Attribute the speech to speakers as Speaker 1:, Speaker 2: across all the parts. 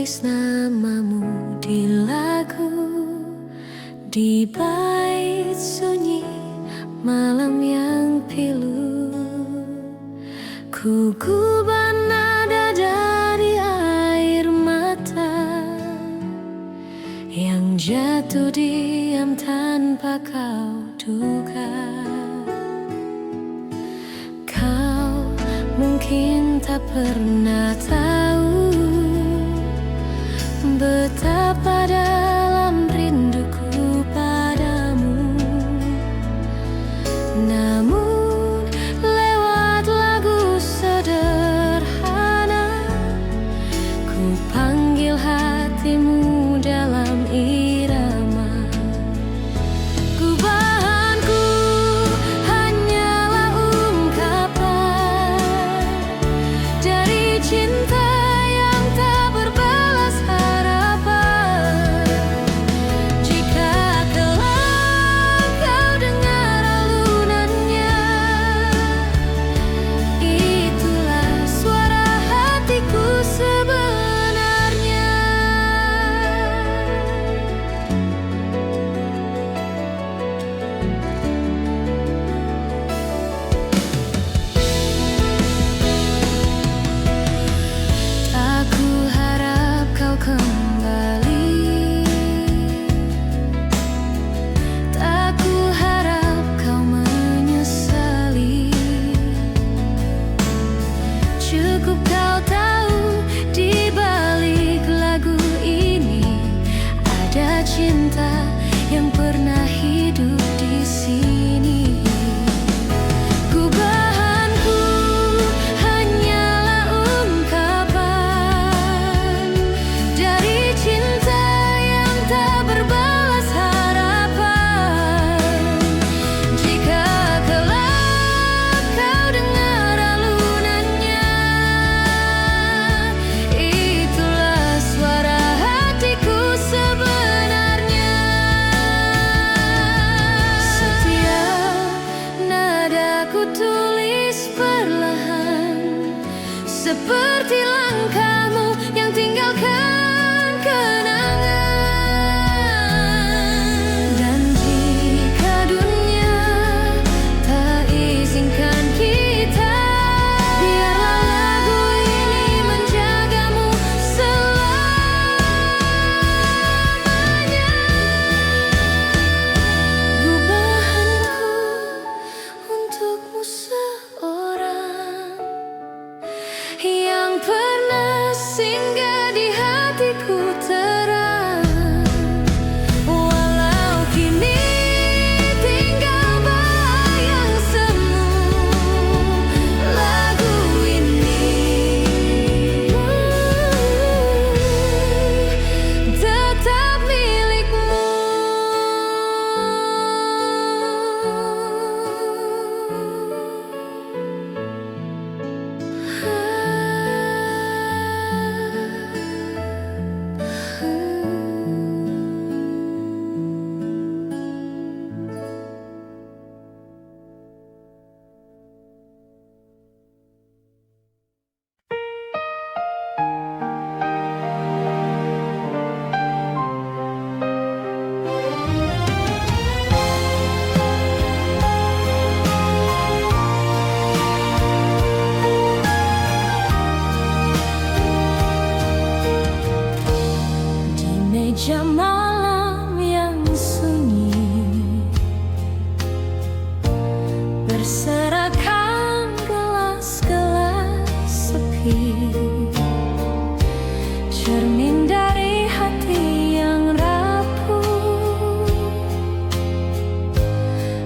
Speaker 1: tulis namamu di lagu, di bait sunyi malam yang pilu. Ku gubah nada dari air mata yang jatuh diam tanpa kau duga. Kau mungkin tak pernah tahu betapa dalam rinduku padamu. Namun lewat lagu sederhana, ku panggil hatimu dalam irama. Gubahanku hanyalah ungkapan dari cinta yang tak berbalas harapan. Jika kelak kau dengar alunannya, itulah suara hatiku sebenarnya. Tak ku harap kau kembali, tak ku harap kau menyesali. Cukup kau tahu di balik lagu ini ada cinta yang pernah hidup di sini. Gubahanku hanyalah ungkapan dari cinta yang tak berbalas harapan. Jika kelak kau dengar alunannya, itulah suara hatiku sebenarnya. Setiap nada ku tulis perlahan, seperti langkahmu yang tinggalkan kenangan. Dan jika dunia tak izinkan kita, biarlah lagu ini menjagamu selamanya. Gubahanku untukmu seorang yang pernah singgah di hatiku terang. Walau kini tinggal bayang semu, lagu ini tetap milikmu. Di meja malam yang sunyi, berserakan gelas-gelas sepi, cermin dari hati yang rapuh,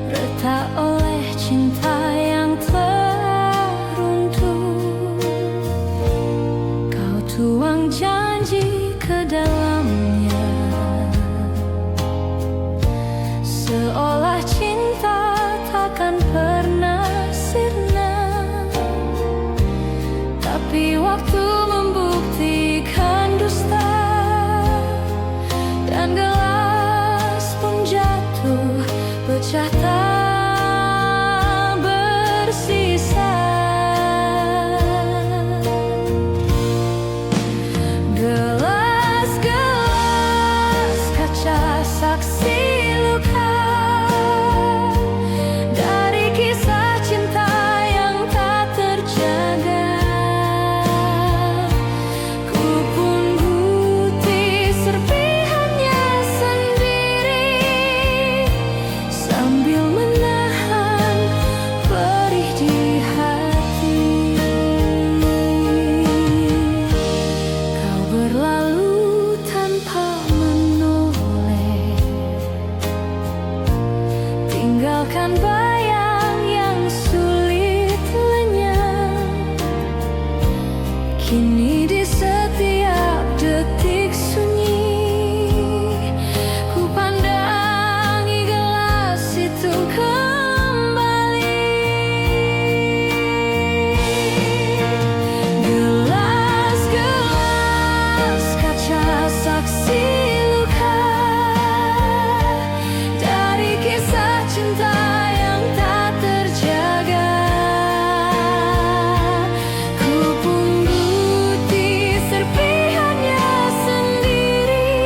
Speaker 1: retak oleh cinta yang teruntuh. Kau tuang janji ke dalamnya, seolah cinta takkan pernah sirna. Tapi waktu membuktikan dusta, dan gelas pun jatuh pecah tak bersisa. Gelap Kini di setiap detik sunyi, ku pandangi gelas itu kembali. Gelas-gelas kaca saksi luka dari kisah cinta yang tak terjaga. Ku punguti serpihannya sendiri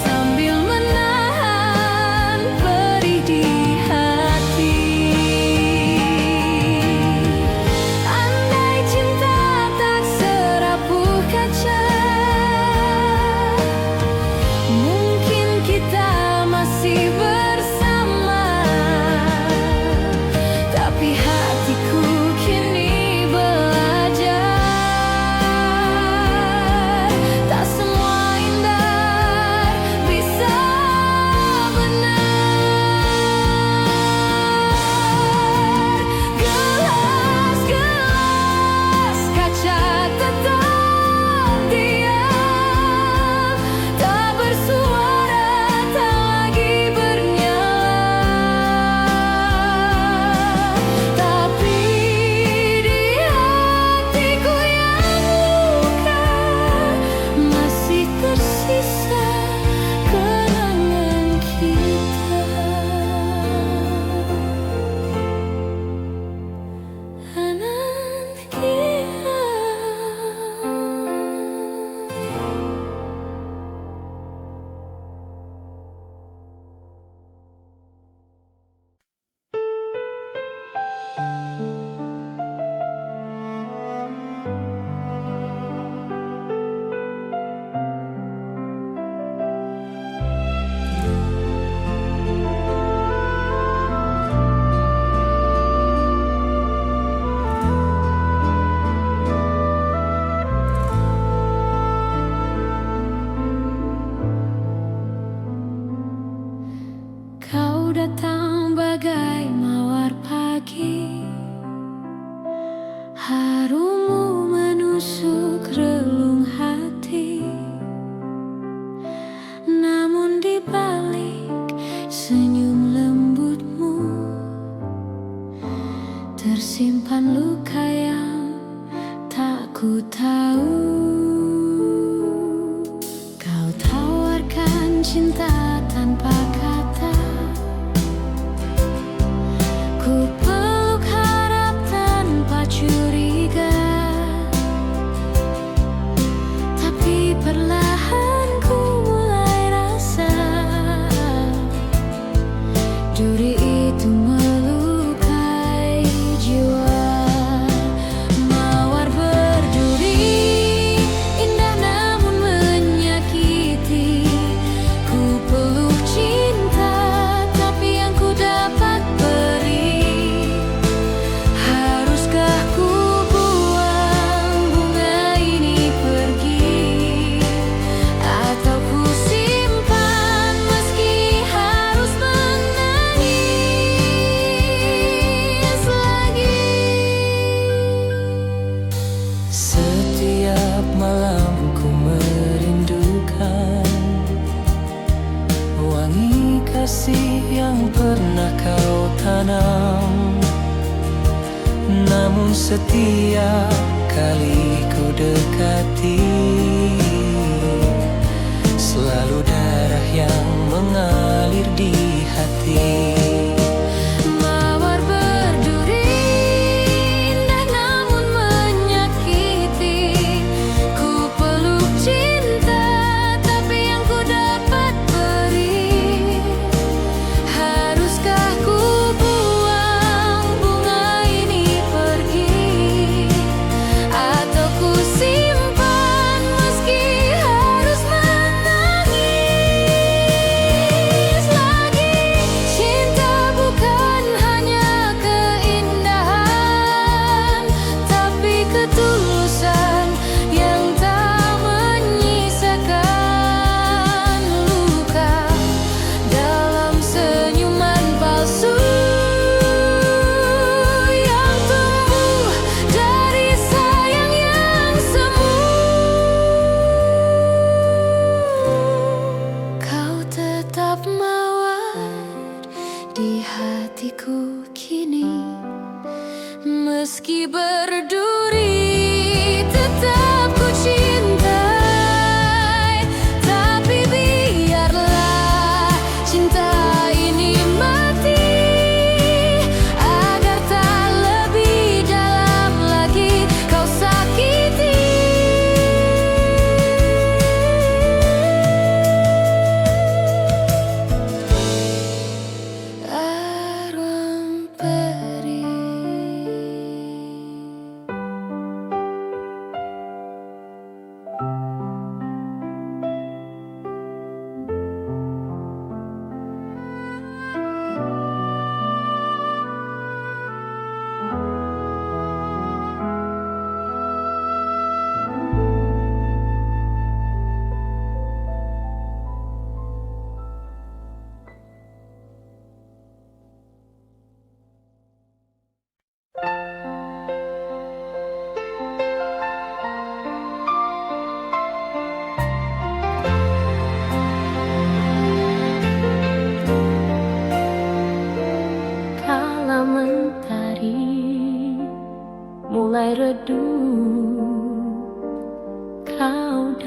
Speaker 1: sambil menahan perih di hati. Andai cinta tak serapuh kaca, mungkin kita masih bersama. Tapi hatiku kini belajar, tak semua indah bisa benar. Gelas-gelas kaca tetap diam, tak bersuara, tak lagi bernyala. Tapi di hatiku yang luka masih tersisa kenangan kita. Kau datang bagai mawar pagi, harummu menusuk relung hati. Namun di balik senyum lembutmu tersimpan luka yang tak ku tahu. Kau tawarkan cinta tanpa kata, ku peluk harap tanpa curiga. Tapi perlahan ku mulai rasa duri itu melukai jiwa. Mawar berduri indah namun menyakiti. Ku peluk cinta tapi yang ku dapat beri. Haruskah ku buang bunga ini pergi, atau ku simpan meski harus menangis lagi?
Speaker 2: Setiap malam ku merindukan wangi kasih yang pernah kau tanam. Namun setiap kali ku dekati, selalu darah yang mengalir di hati.
Speaker 1: Mawar berduri indah namun menyakiti. Ku peluk cinta tapi yang ku dapat beri. Haruskah ku buang bunga ini pergi,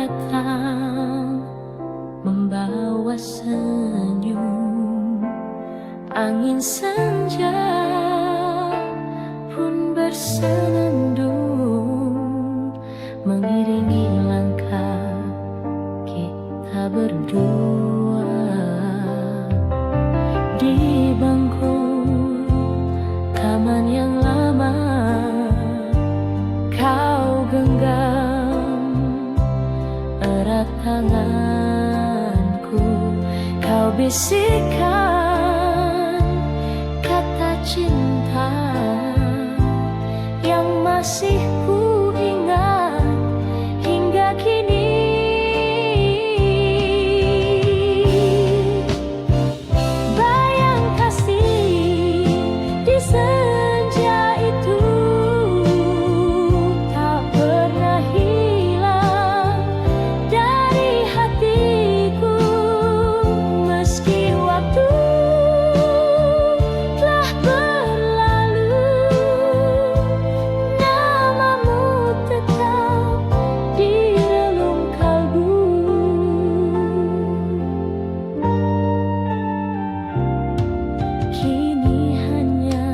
Speaker 1: datang membawa senyum. Angin senja pun bersenandung mengiringi langkah kita berdua. Di bangku taman yang lama kau genggam erat tanganku, kau bisikkan kata cinta yang masih ku ingat hingga kini. Bayang kasih di senja itu tak pernah hilang dari hatiku, meski waktu telah berlalu, namamu tetap di relung kalbu. Kini hanya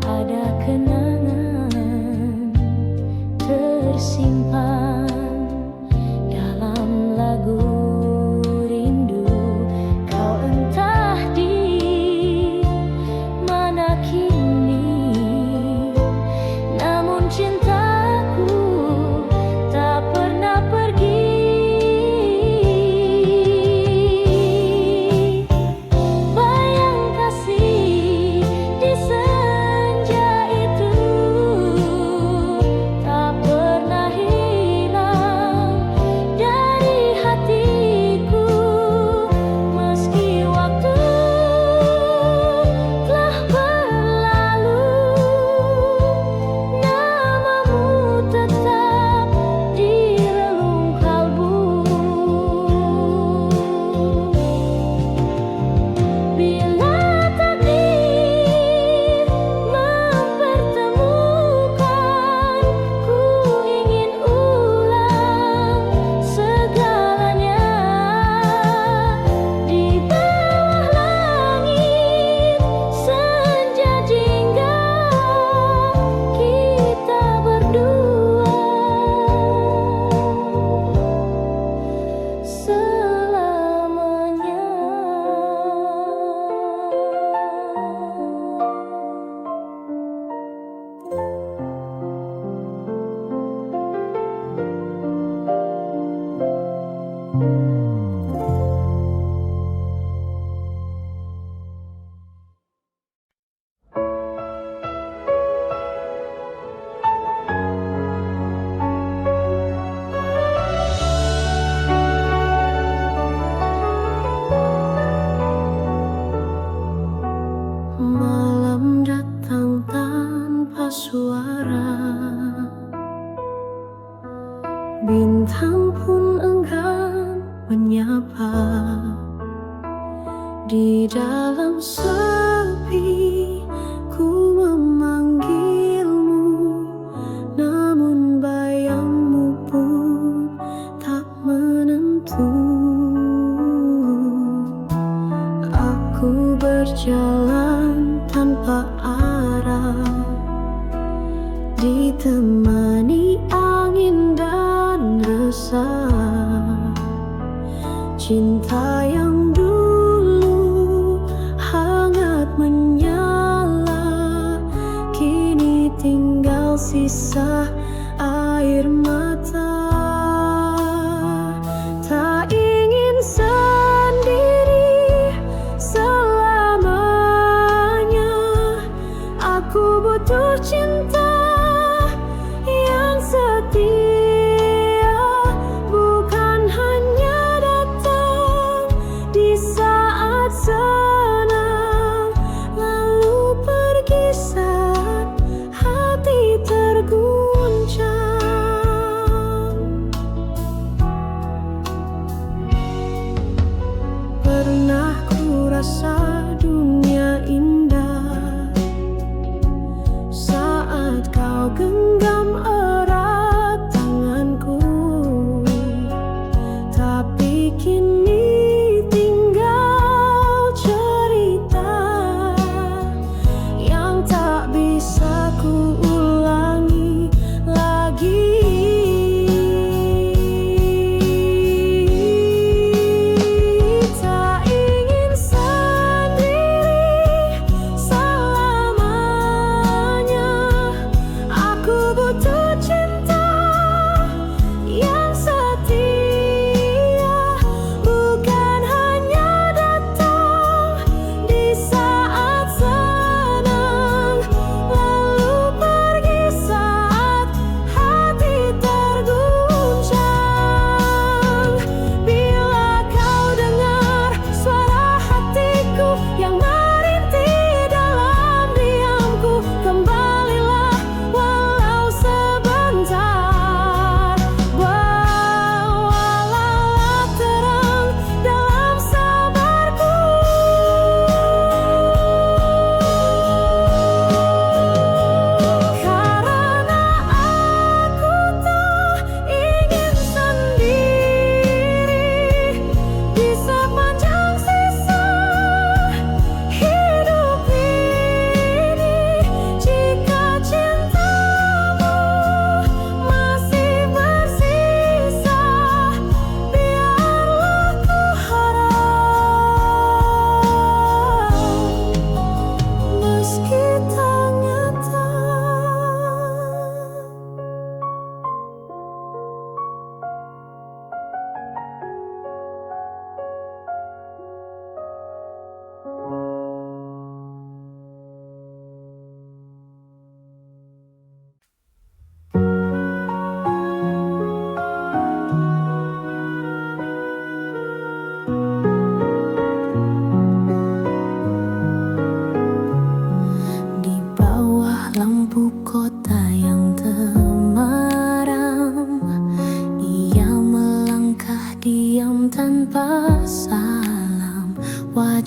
Speaker 1: ada kenangan tersimpan dalam lagu rindu. Kau entah di mana kini, namun cintaku tak pernah pergi. Bayang kasih di senja itu tak pernah hilang dari hatiku, meski waktu telah berlalu, namamu tetap di relung kalbu. Bila takdir mempertemukan, ku ingin ulang segalanya. Di bawah langit senja jingga kita berdua selamanya. Malam datang tanpa suara, bintang pun enggan menyapa. Di dalam sepi ku memanggilmu, namun bayangmu pun tak menentu. Aku berjalan tanpa arah, ditemani angin dan resah. Cinta yang dulu hangat menyala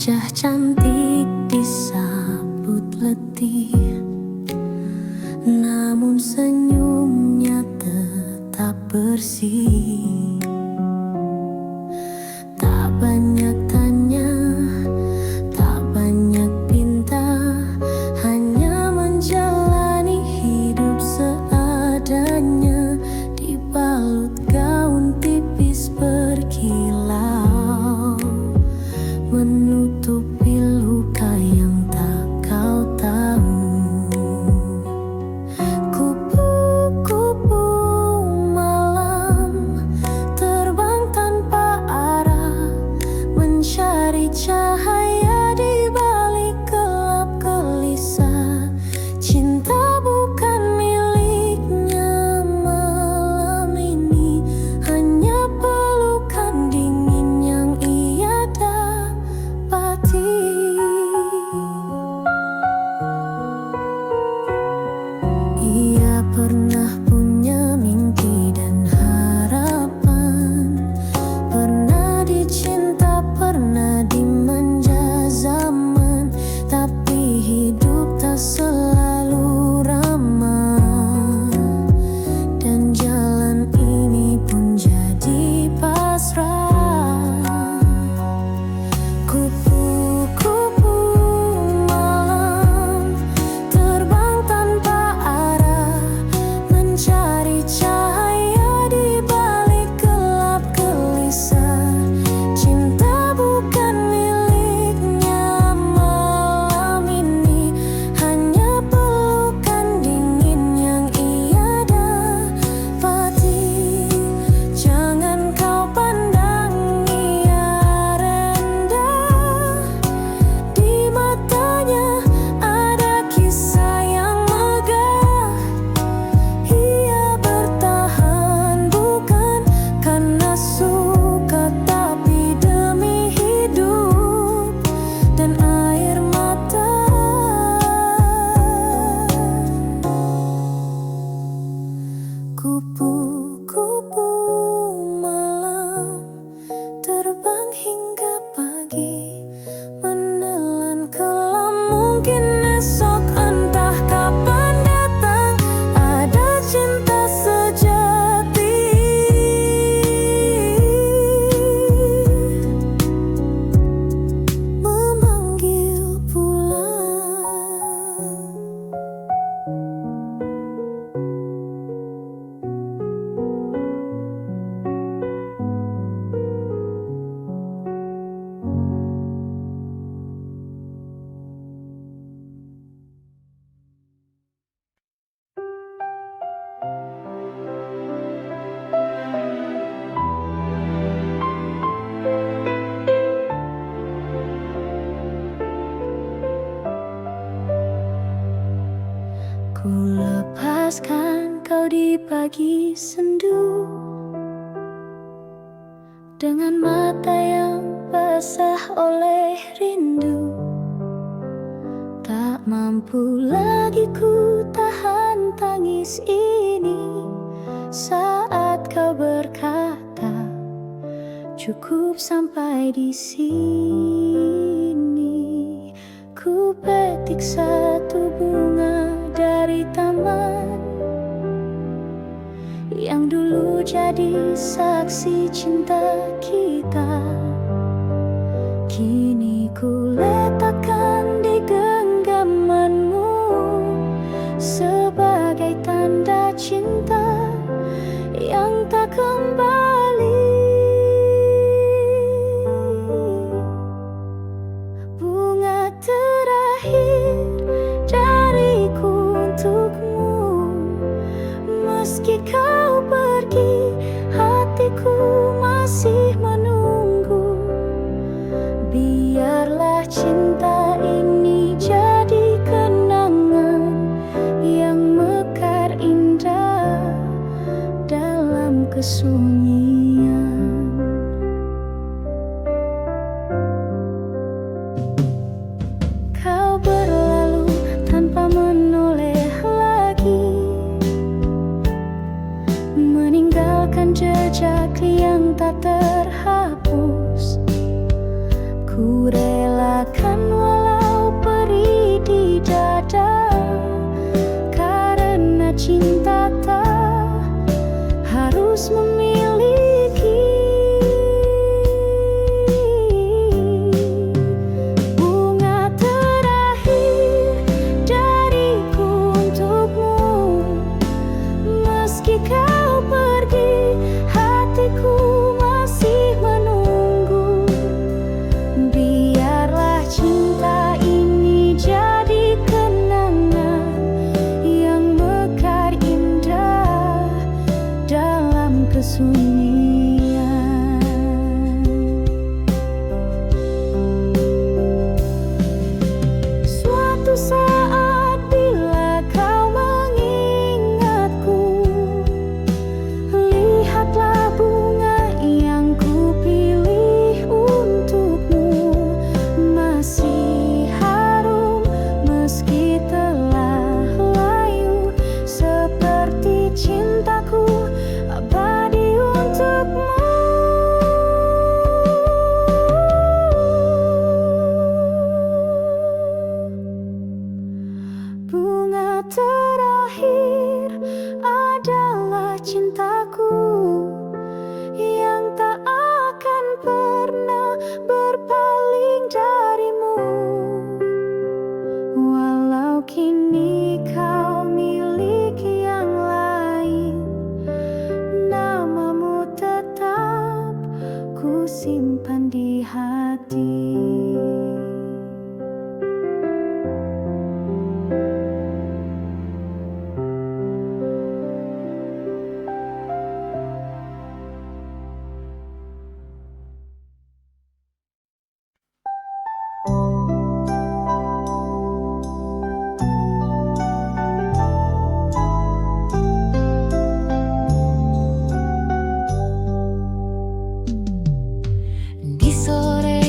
Speaker 1: Wajah cantik disambut letih, namun senyumnya tetap bersih. Tak banyak tanya, tak banyak pinta, hanya menjalani hidup seadanya, dibalut gaun tipis berkilau, menutupi luka yang tak kau tahu. Kupu-kupu malam terbang tanpa arah, mencari cahaya di balik gelap gelisah. Cinta bukan miliknya malam ini, hanya pelukan dingin yang ia dapati. Ia pernah punya mimpi dan harapan, pernah dicinta, pernah dimanja zaman, tapi hidup tak selalu ramah, dan jalan ini pun jadi pasrah. Kupu-kupu malam terbang tanpa arah, mencari cahaya di balik gelap gelisah. Cinta bukan miliknya malam ini, hanya pelukan dingin yang ia dapati. Jangan kau pandang ia rendah, di matanya ada kisah yang megah. Ia bertahan bukan karena suka, tapi demi hidup dan air mata. Kupu-kupu malam terbang hingga pagi, menelan kelam mungkin esok entah kapan datang ada cinta sejati memanggil pulang. Ku lepaskan kau di pagi sendu, dengan mata yang basah oleh rindu. Tak mampu lagi ku tahan tangis ini saat kau berkata, cukup sampai di sini. Ku petik satu bunga dari taman yang dulu jadi saksi cinta kita. Kini ku letakkan di genggamanmu sebagai tanda cinta yang tak kembali. Bunga terakhir dariku untukmu, meski kau pergi, hatiku masih menunggu. Biarlah cinta ini jadi kenangan yang mekar indah dalam kesunyian. Kau berlalu tanpa menoleh lagi, meninggalkan jejak yang tak terhapus. Ku rela harus memiliki. Bunga terakhir dariku untukmu. Meski kau pergi, hatiku masih menunggu. Biarlah cinta ini jadi kenangan yang mekar indah dalam kesunyian. Suatu saat bila kau mengingatku, lihatlah bunga yang kupilih untukmu. Masih harum meski telah layu, seperti cintaku abadi untukmu. Bunga terakhir adalah cintaku yang tak akan pernah berpaling darimu. Walau kini kau miliki yang lain, namamu tetap ku simpan di hati. Di sore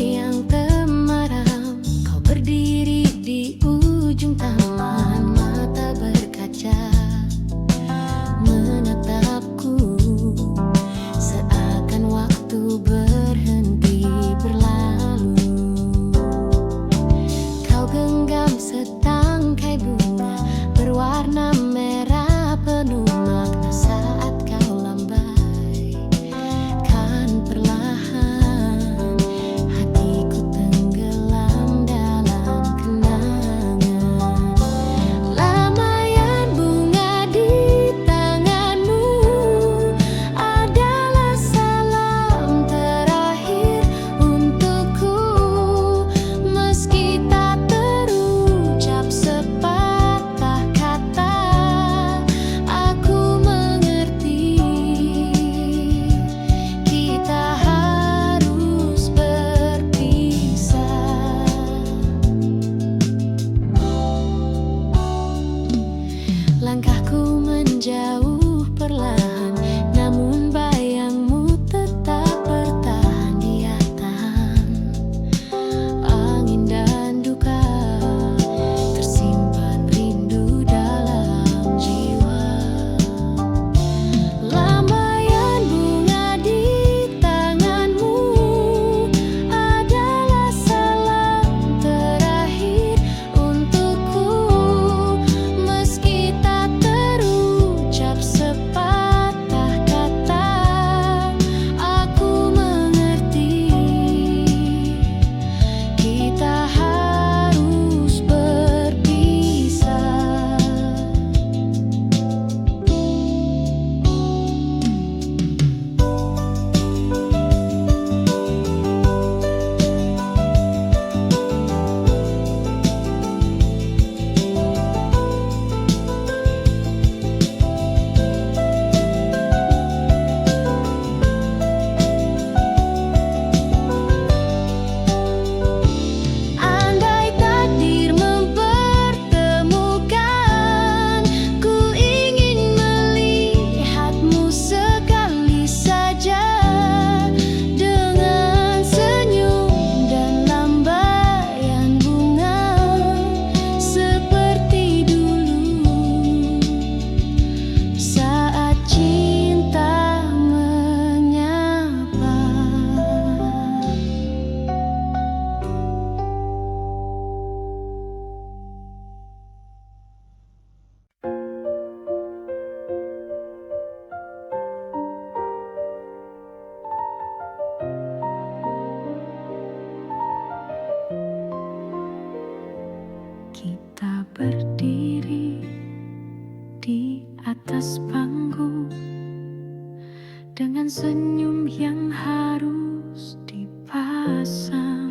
Speaker 1: dengan senyum yang harus dipasang.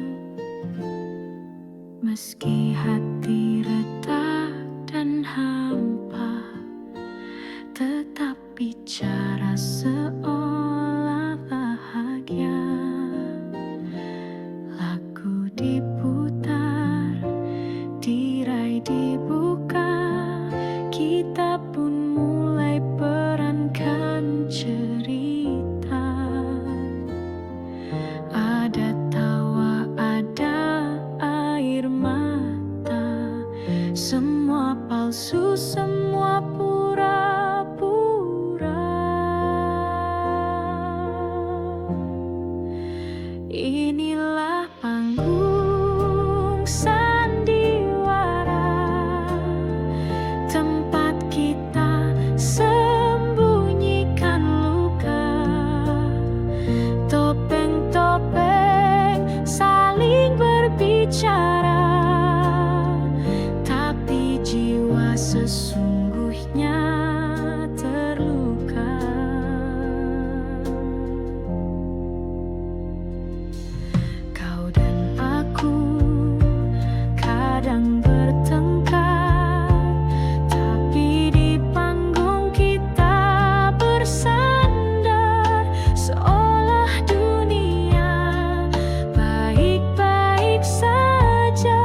Speaker 1: Meski hati retak dan hampa, tetap bicara seolah bahagia. Lagu diputar, tirai dibuka, kita pun mulai perankan cerita. Ada tawa, ada air mata, semua palsu, semua pura-pura. Inilah panggung sandiwara, tempat kita sembunyikan luka. Topeng-topeng saling berbicara, tapi jiwa sesungguhnya terluka. Kau dan aku kadang bertengkar, tapi di panggung kita bersandar, seolah dunia baik-baik saja,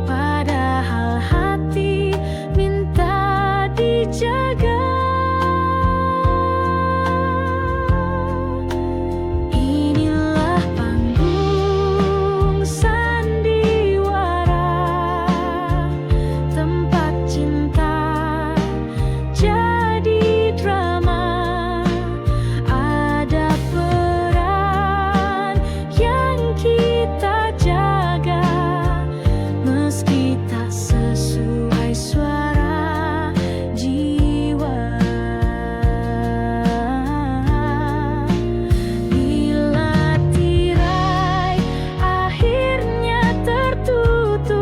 Speaker 1: padahal hati minta dijaga. Inilah panggung sandiwara, tempat cinta jadi drama. Ada peran yang kita jaga, meski tak sesuai suara jiwa. Bila tirai akhirnya tertutup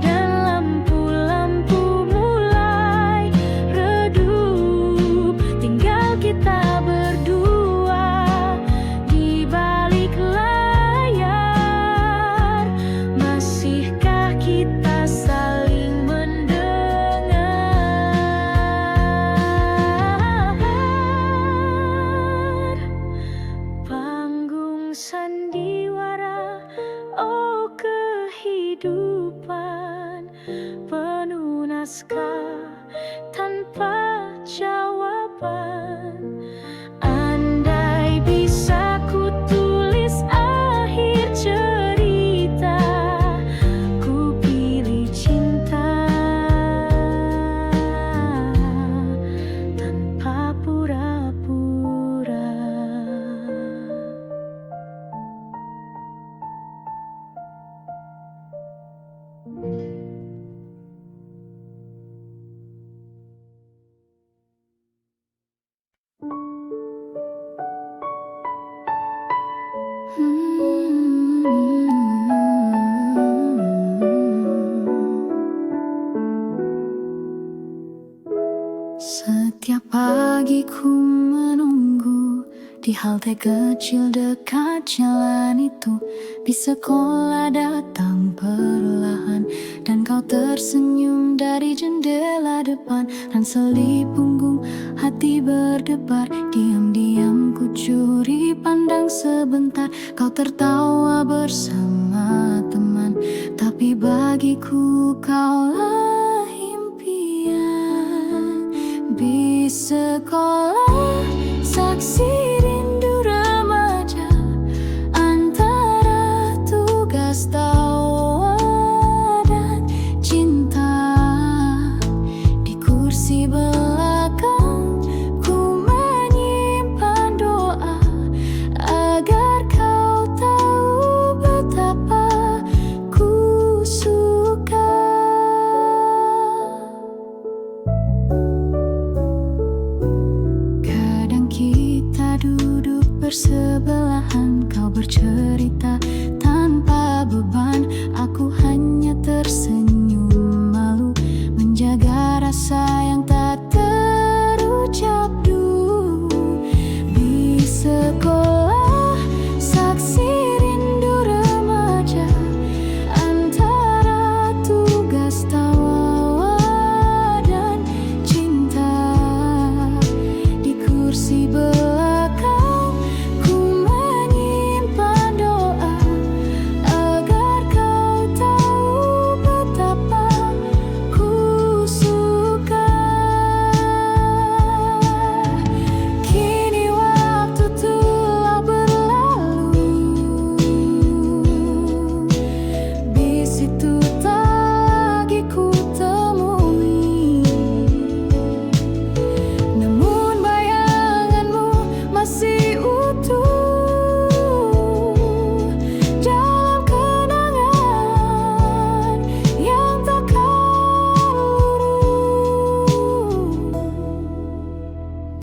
Speaker 1: dan lampu-lampu mulai redup, tinggal kita berdua di balik layar. Masihkah kita saling mendengar? Panggung sandiwara, oh kehidupan penuh naskah tanpa jawaban. Andai bisa ku tulis akhir cerita, ku pilih cinta tanpa pura-pura. Setiap pagi ku menunggu di halte kecil dekat jalan itu. Bis sekolah datang perlahan dan kau tersenyum dari jendela depan. Ransel di punggung, hati berdebar. Diam-diam ku curi pandang sebentar. Kau tertawa bersama teman, tapi bagiku kaulah impian. Bis sekolah, saksi rindu remaja, antara tugas tawa dan cinta. Di kursi belakang ku menyimpan doa, agar kau tahu betapa ku suka. Kadang kita duduk bersebelahan, kau bercerita tanpa beban, aku hanya tersenyum malu, menjaga rasa yang tak terucap dulu.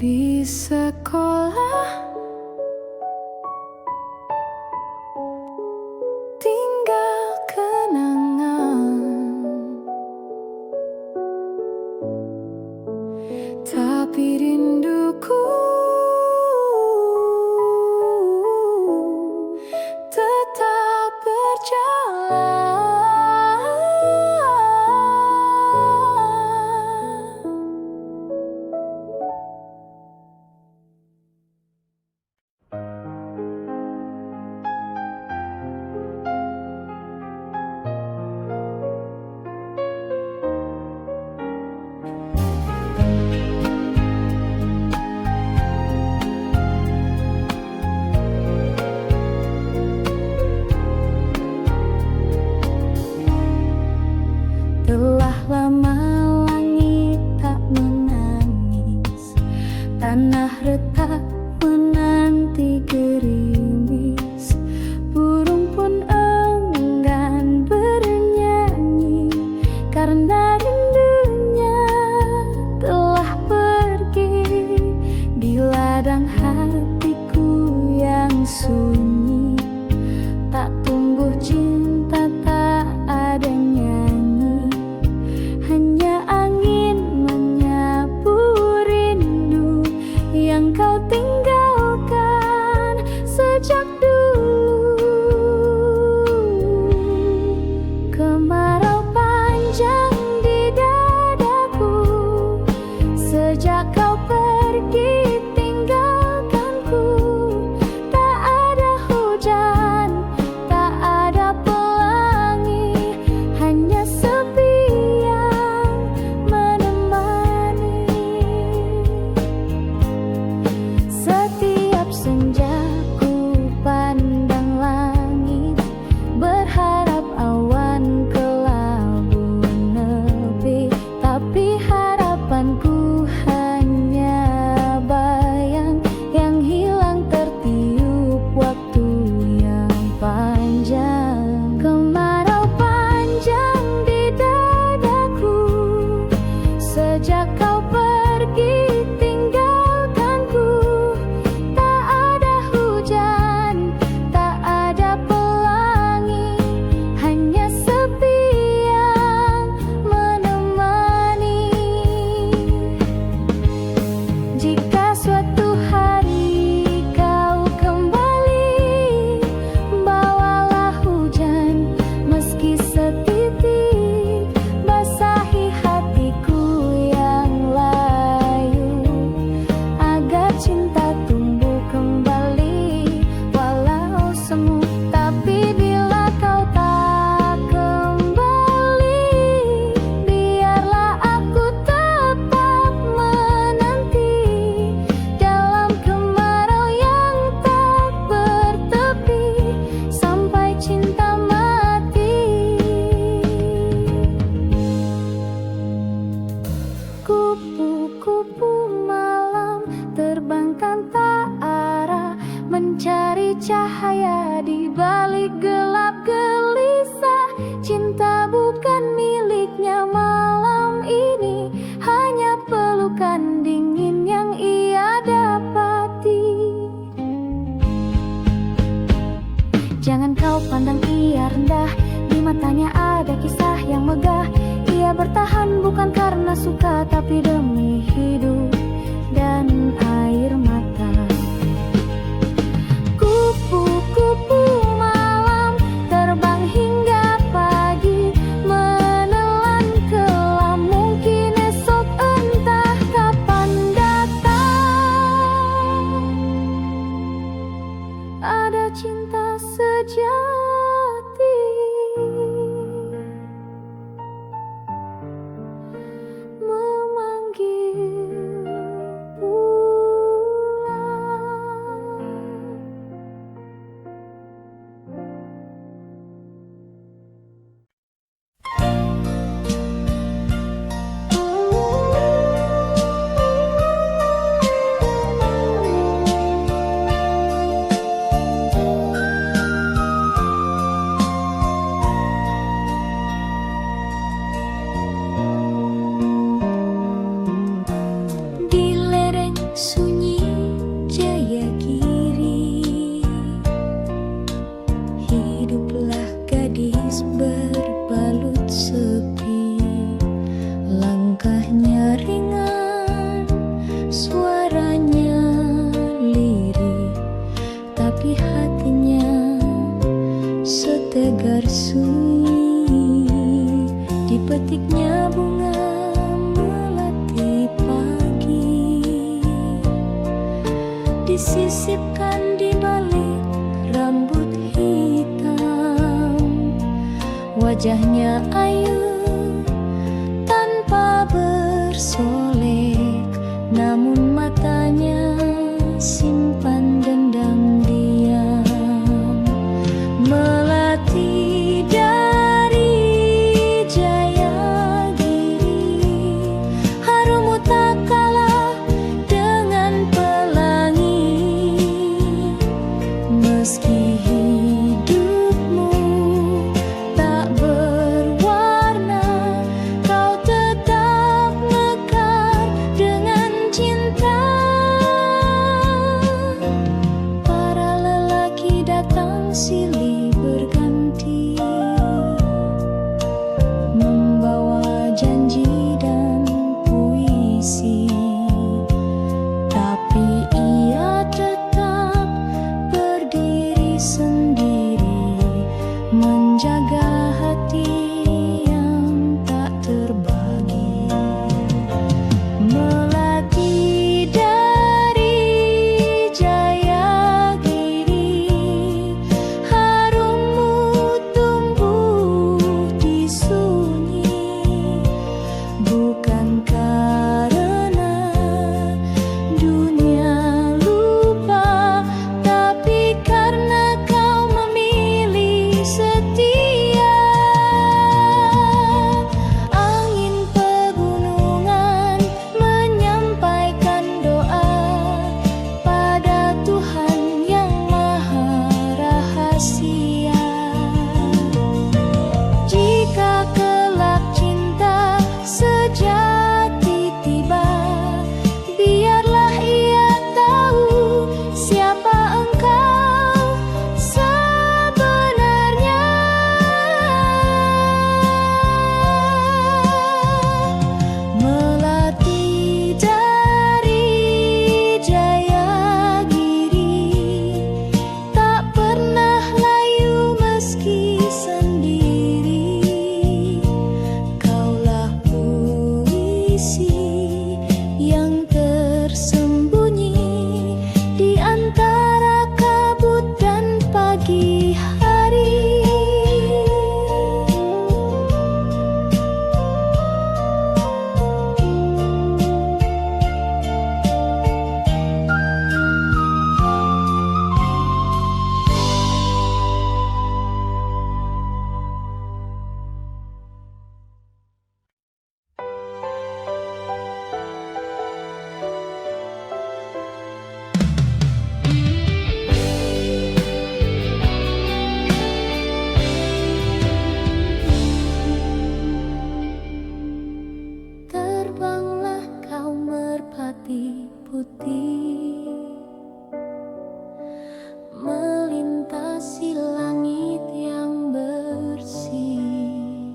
Speaker 1: Di sekolah tinggal kenangan, tapi rinduku tetap berjalan. Telah lama langit tak menangis, tanah retak menanti gerimis, burung pun enggan bernyanyi karena rindunya telah pergi di ladang hatiku yang sunyi. Tak tumbuh cinta, tak ada nyanyi, hanya angin menyapu rindu yang kau tinggalkan sejak dulu. Kemarau panjang di dadaku sejak kau pergi tinggalkanku. Tak ada hujan, tak ada pelangi, hanya sepi yang menemani. Setiap senja ku pandang langit, berharap awan kelabu nebi, tapi harapanku hanya bayang yang hilang tertiup waktu yang panjang. Kemarau panjang di dadaku sejak kau pergi tinggalkanku. Tak ada hujan, tak ada pelangi, hanya sepi yang menemani. Jika suatu hari kau kembali, bawalah hujan meski setitik, basahi hatiku yang layu agar cinta tumbuh kembali walau semu. Tapi bila kau tak kembali, biarlah aku tetap menanti dalam kemarau yang tak bertepi sampai cinta mati. Kupu-kupu malam terbang tanpa arah, mencari cahaya di balik gelap gelisah. Cinta bukan miliknya malam ini, hanya pelukan dingin yang ia dapati. Jangan kau pandang ia rendah, di matanya ada kisah yang megah. Ia bertahan bukan karena suka, tapi demi hidup dan air mata. Kupu-kupu malam terbang hingga pagi, menelan kelam mungkin esok entah kapan. sunyi Jayagiri. Hiduplah gadis berbalut sepi, langkahnya ringan, suaranya lirih, tapi hatinya setegar sunyi. Dipetiknya bunga melati pagi, disisipkan di balik rambut hitam. Wajahnya ayu tanpa bersolek, namun matanya simpan dendam diam. Melati dari Jayagiri, harummu tak kalah dengan pelangi. Meski hidupmu tak berwarna, kau tetap mekar dengan cinta. Para lelaki datang silih berganti, membawa janji dan puisi, tapi ia tetap berdiri sendiri, menjaga hati yang tak terbagi. Melati dari Jayagiri, harummu tumbuh di sunyi, bukan karena dunia lupa, tapi karena kau memilih setia. Angin pegunungan menyampaikan doa pada Tuhan yang maha rahasia. Jika kelak cinta sejati tiba, biarlah ia tahu siapa engkau sebenarnya. Melati dari Jayagiri, tak pernah layu meski sendiri. Kaulah puisi yang tersembunyi di antara kabut dan pagi hari. Terbanglah kau merpati putih, melintasi langit yang bersih.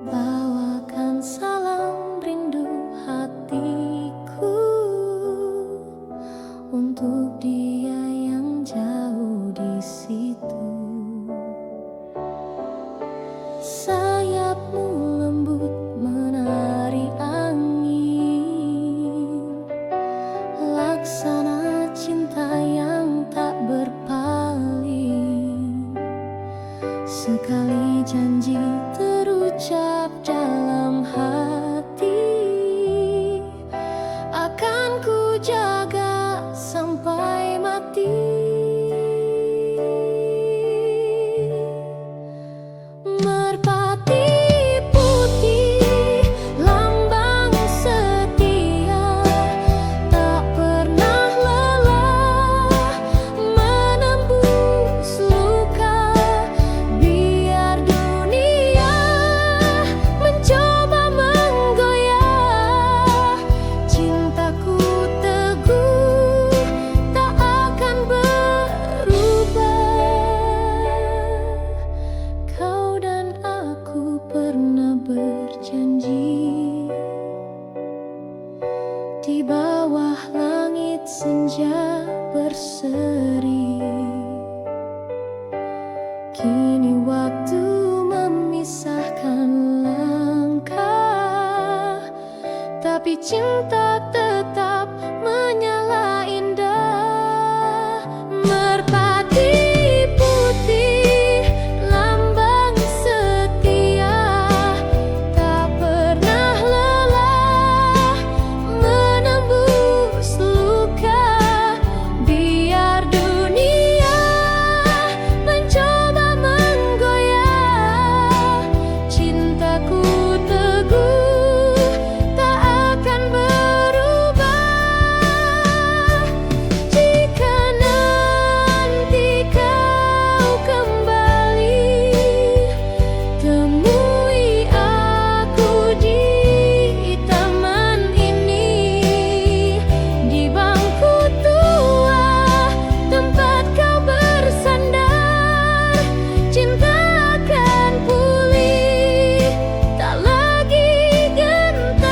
Speaker 1: Bawakan salam rindu hatiku untuk dia yang jauh di situ. Sayapmu lembut menari angin, laksana cinta yang tak berpaling. Sekali janji terucap dalam hati, akan ku jaga sampai mati. Merpati putih, lambang setia, tak pernah lelah menembus luka. Biar dunia mencoba menggoyah, cinta cintaku teguh, tak akan berubah. Kau dan aku pernah berjanji di bawah langit senja berseri. Kini waktu memisahkan langkah, tapi cinta tetap menyala indah. Merpati putih, lambang setia, tak pernah lelah menembus luka. Biar dunia mencoba menggoyah, cintaku teguh, tak akan berubah. Jika nanti kau kembali, temui aku di taman ini, di bangku tua tempat kau bersandar. Cinta akan pulih, tak lagi gentar.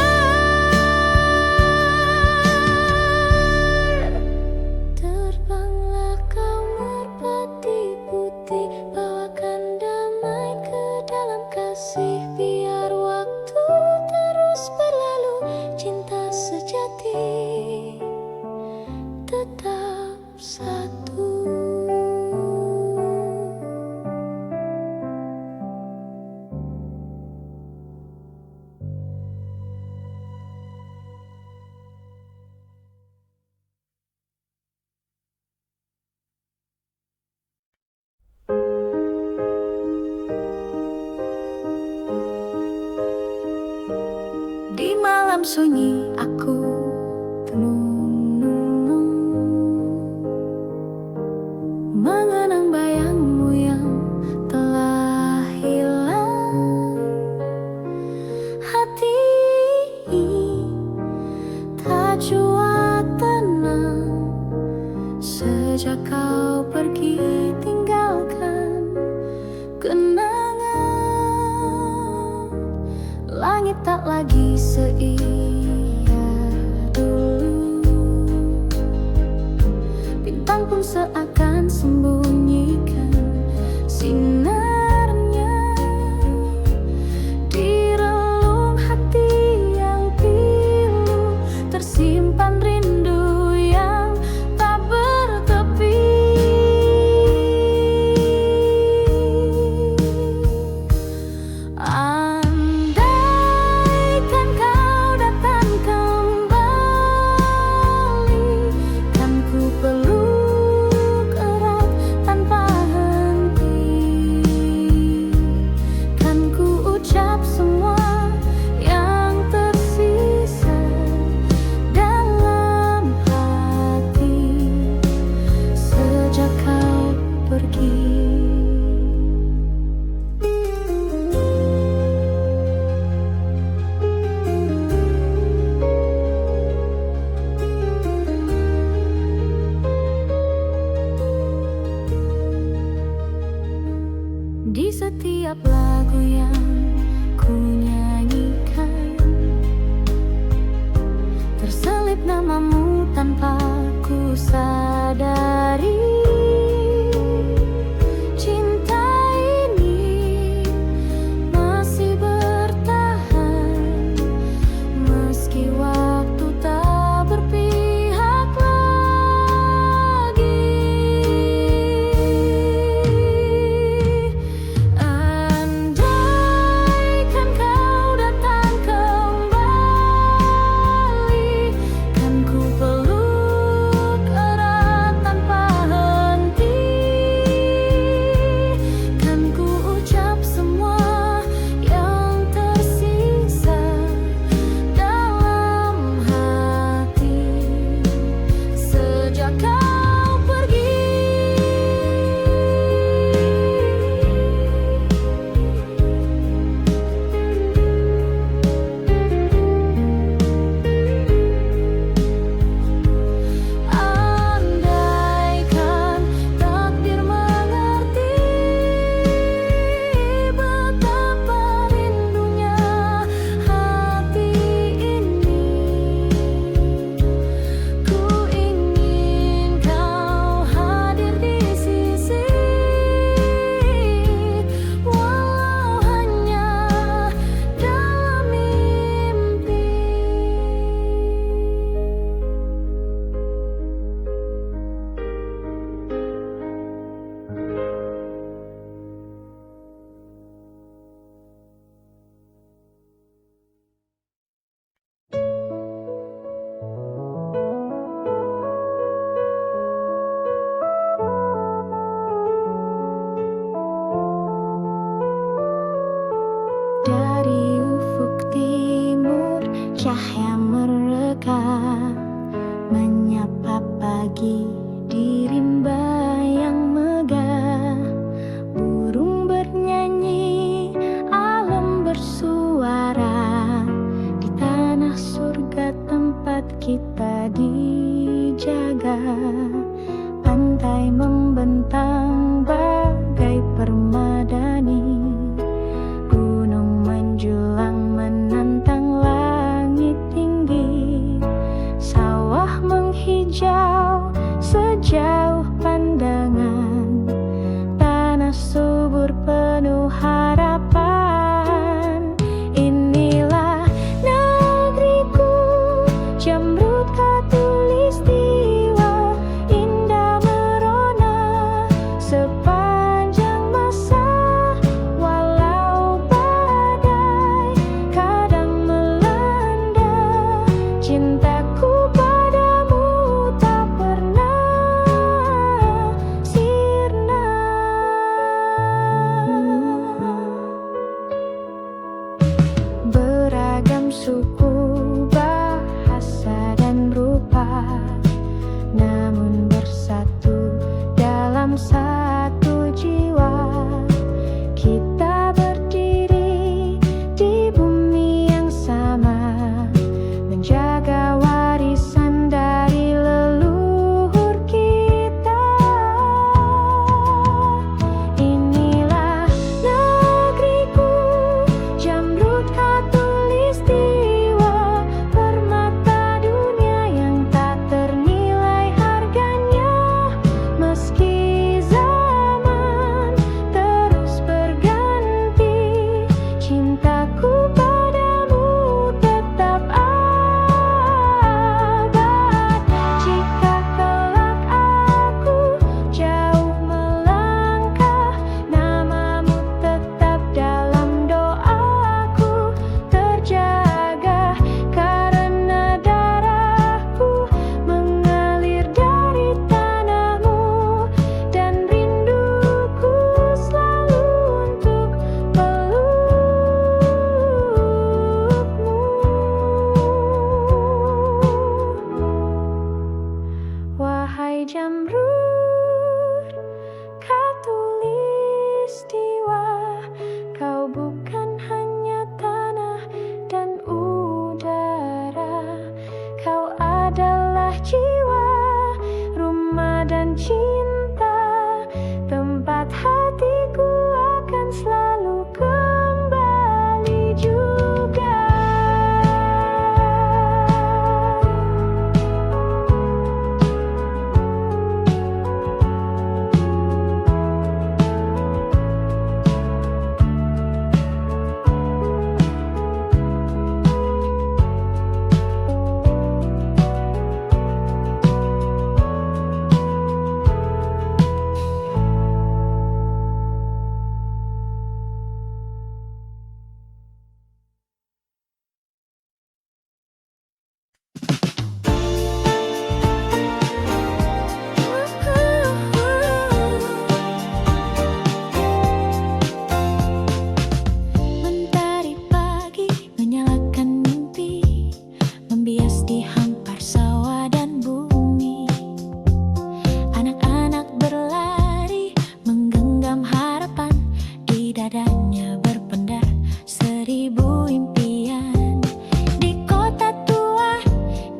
Speaker 1: Terbanglah kau merpati putih, bawakan damai ke dalam kasih. Biar waktu terus berlalu, cinta sejati tetap satu. Di malam sunyi aku tenung-nung, mengenang bayangmu yang telah hilang. Hati tak jua tenang sejak kau pergi tinggalkan kenangan. Langit tak lagi seia dulu, bintang pun seakan sembunyikan sinarnya di relung hati yang pilu. Tersimpan rindu yang tak bertepi. Andaikan kau datang kembali, kan ku peluk erat tanpa henti. Kan ku ucap semua yang tersisa dalam hati sejak kau pergi. Di setiap lagu yang ku nyanyikan, terselip namamu tanpa ku sadari. Cinta ini masih bertahan meski waktu tak berpihak lagi. Andaikan kau datang kembali, kan ku peluk erat tanpa henti. pagi di rimba yang megah, burung bernyanyi, alam bersuara. Di tanah surga tempat kita dijaga, pantai membentang bagai permadani, gunung menjulang menantang langit tinggi, sawah menghijau sejauh pandangan, tanah subur penuh harapan. Inilah negeriku, Jamrud Khatulistiwa, indah merona sepanjang masa. Walau badai kadang melanda, cintaku padamu tak pernah sirna. Beragam suku, bahasa dan rupa, namun bersatu dalam satu jiwa. Kita berdiri di bumi yang sama, menjaga warisan dari leluhur kita. Inilah negeriku, Jamrud Khatulistiwa, permata dunia yang tak ternilai harganya. Meski zaman terus berganti, cintaku padamu tetap abad. Jika kelak aku jauh melangkah, namamu tetap dalam doaku terjaga, karena darahku mengalir dari tanahmu, dan rinduku selalu untuk pelukmu. Wahai Jamrud Khatulistiwa, kau bukan hanya tanah dan udara, kau adalah jiwa, rumah dan cinta, tempat hatiku akan selalu kembali juga. Mentari pagi menyalakan mimpi, membias di hampar sawah dan bumi. Anak-anak berlari menggenggam harapan, di dadanya berpendar 1000 impian. Di kota tua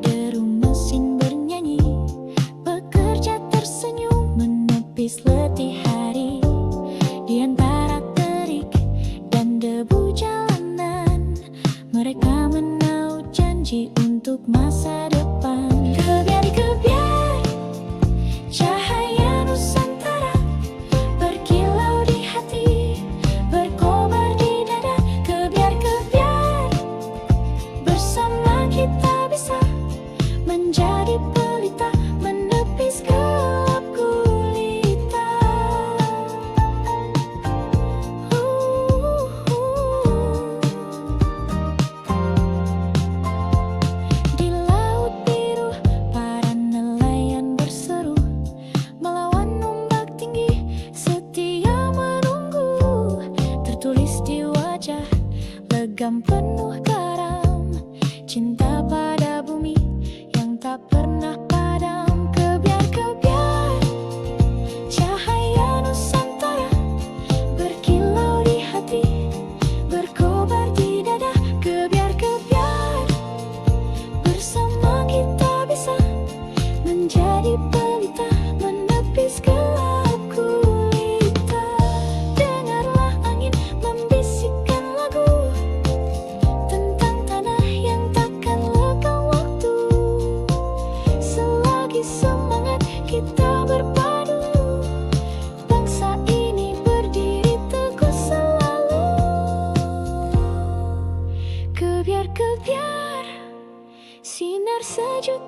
Speaker 1: deru mesin bernyanyi, bekerja tersenyum menepis letih hari. Di antara terik dan debu jalanan, mereka menaut janji untuk masa depan. Kebiar-kebiar cahaya Nusantara berkilau di hati, berkobar di dada. Kebiar-kebiar bersama kita bisa menjadi pelita, menepis gelap gulita. Di laut biru para nelayan berseru, melawan ombak tinggi setia menunggu. Tertulis di wajah legam penuh garam, cinta pada bumi yang tak pernah padam.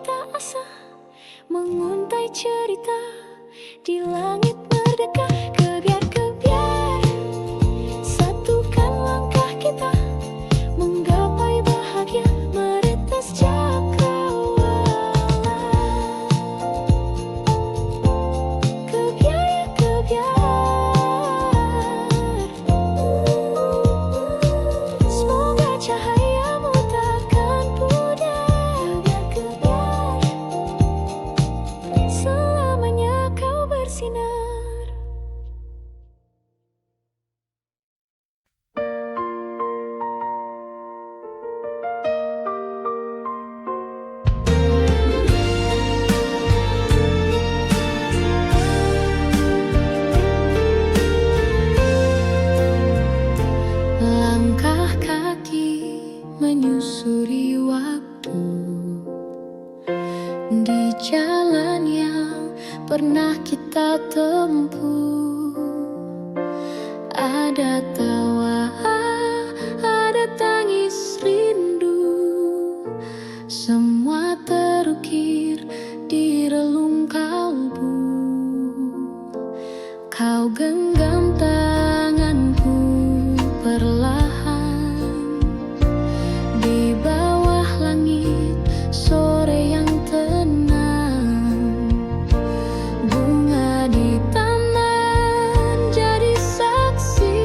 Speaker 1: tak asa menguntai cerita di langit merdeka. Kebiar-kebiar, satukan langkah kita menggapai bahagia meretas cakrawala. Kebiar ya kebiar, semoga cahayamu takkan pudar. Kebiar, selamanya kau bersinar. Langkah kaki menyusuri waktu di jalan yang pernah kita tempuh. Ada tawa, ada tangis rindu, semua terukir di relung kalbu. Kau genggam tanganku perlahan di bawah langit sore yang tenang. Bunga di taman jadi saksi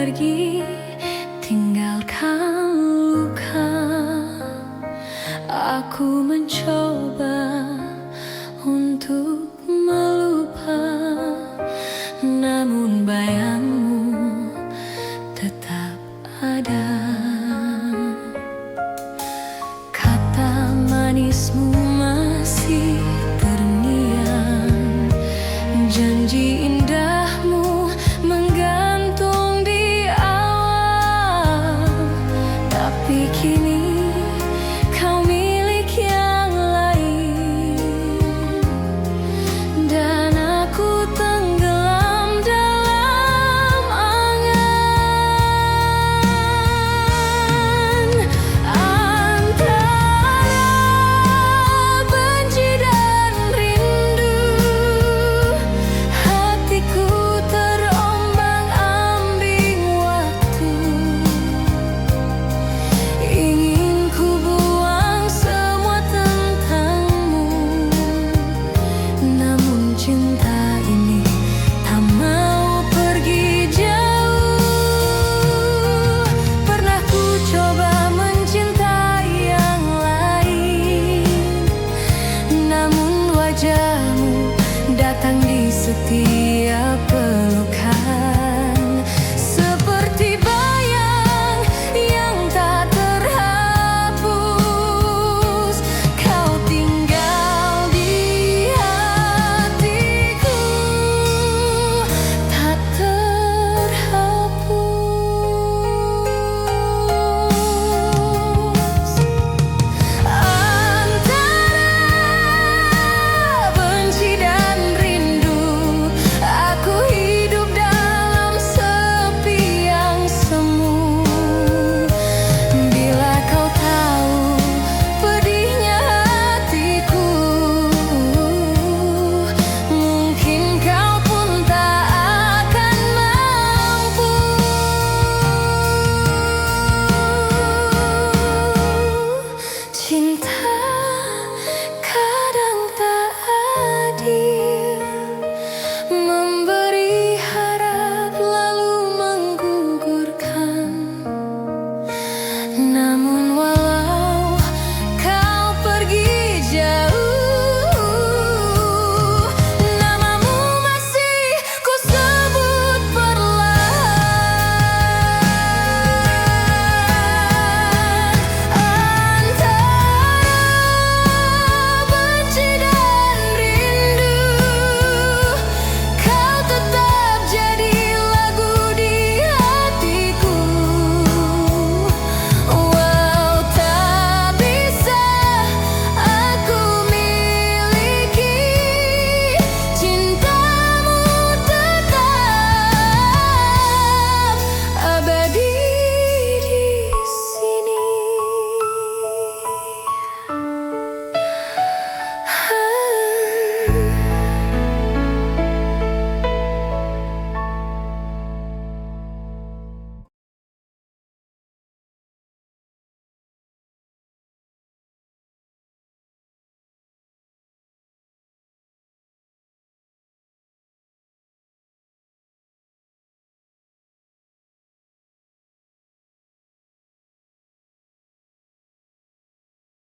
Speaker 1: pergi, tinggalkan luka. Aku mencoba untuk melupa, namun bayang